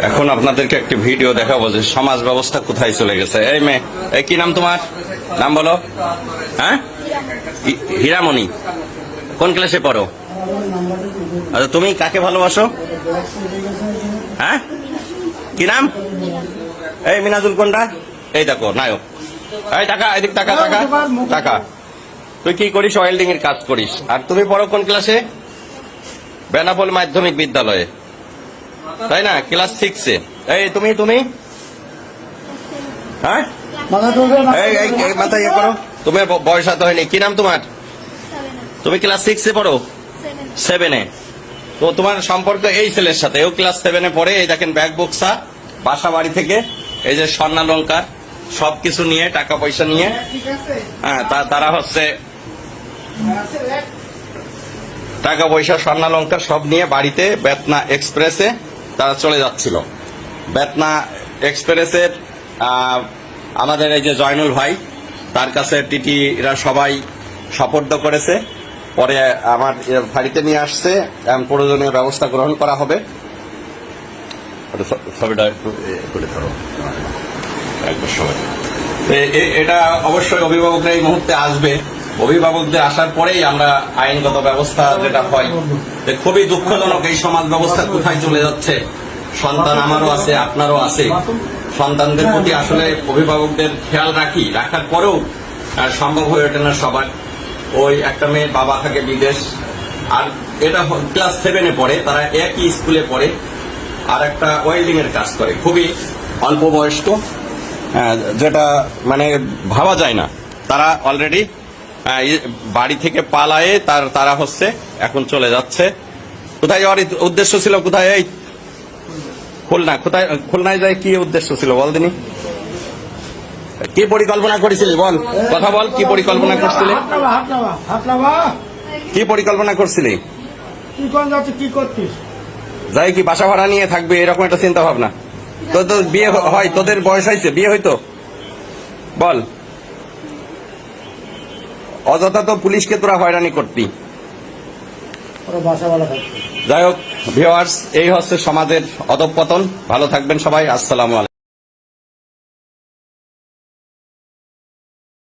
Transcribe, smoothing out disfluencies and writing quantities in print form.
এখন আপনাদেরকে একটি ভিডিও দেখাবো যে সমাজ ব্যবস্থা কোথায় চলে গেছে। এই মেয়ে, এই কি নাম তোমার? নাম বলো। হ্যাঁ, হীরামণি। কোন ক্লাসে পড়ো? আচ্ছা, তুমি কাকে ভালোবাসো? হ্যাঁ, কি নাম? এই মিনাজুল কোনটা? এই দেখো নায়ক। এই টাকা, এদিক টাকা টাকা টাকা। তুই কি করিস? ওয়েল্ডিং এর কাজ করিস। আর তুমি পড়ো কোন ক্লাসে? বেনাপোল মাধ্যমিক বিদ্যালয়ে, তাই না? ক্লাস 6-এ। এই তুমি তুমি হ্যাঁ, এই মাথা ইয়ে করো। তোমার বয়স হাতে হয়নি। কি নাম তোমার? তুমি ক্লাস 6-এ পড়ো? 7-এ। তো তোমার সম্পর্ক এই ছেলের সাথে, ও ক্লাস 7-এ পড়ে। এই দেখেন ব্যাগ বক্সা, বাসা বাড়ি থেকে এই যে স্বর্ণালঙ্কার সবকিছু নিয়ে, টাকা পয়সা নিয়ে, হ্যাঁ তারা হচ্ছে টাকা পয়সা স্বর্ণালঙ্কার সব নিয়ে বাড়িতে বেতনা এক্সপ্রেসে তারা চলে যাচ্ছিল। বেতনা এক্সপ্রেসের আমাদের এই যে জয়নুল ভাই, তার কাছে টিটিরা সবাই সোপর্দ করেছে। পরে আমার বাড়িতে নিয়ে আসছে, প্রয়োজনীয় ব্যবস্থা গ্রহণ করা হবে। ছবিটা একটু তুলে ধরো একবার সবাই। এটা অবশ্যই অভিভাবকরা এই মুহূর্তে আসবে। অভিভাবকদের আসার পরেই আমরা আইনগত ব্যবস্থা যেটা হয়। খুবই দুঃখজনক এই সমাজ ব্যবস্থা কোথায় চলে যাচ্ছে। সন্তান আমারও আছে, আপনারও আছে। সন্তানদের প্রতি আসলে অভিভাবকদের খেয়াল রাখার পরেও সম্ভব হয়ে ওঠে না সবার। ওই একটা মেয়ের বাবা থাকে বিদেশ, আর এটা ক্লাস 7-এ পড়ে, তারা একই স্কুলে পড়ে, আর একটা ওয়েল্ডিং এর কাজ করে, খুবই অল্প বয়স্ক, যেটা মানে ভাবা যায় না। তারা অলরেডি বাড়ি থেকে পালায়ে তারা হচ্ছে এখন চলে যাচ্ছে। কোথায় যাওয়ার উদ্দেশ্য ছিল? কোথায়? এই খুলনা। কোথায় খুলনায় যায়? কি উদ্দেশ্য ছিল বল দিনি? কি পরিকল্পনা করেছিলি বল, কথা বল। কি পরিকল্পনা করছিলি? কি পরিকল্পনা করছিলি? কি করছিস? যাই কি বাসা ভাড়া নিয়ে থাকবে এরকম একটা চিন্তা ভাবনা? তোর বিয়ে হয়? তোদের বয়স হয়েছে? বিয়ে হইতো? বল। অযথা তো পুলিশকে তোরা হয়রানি করতি। যাই হোক ভিউয়ার্স, এই হচ্ছে সমাজের অধঃপতন। ভালো থাকবেন সবাই। আসসালামু আলাইকুম।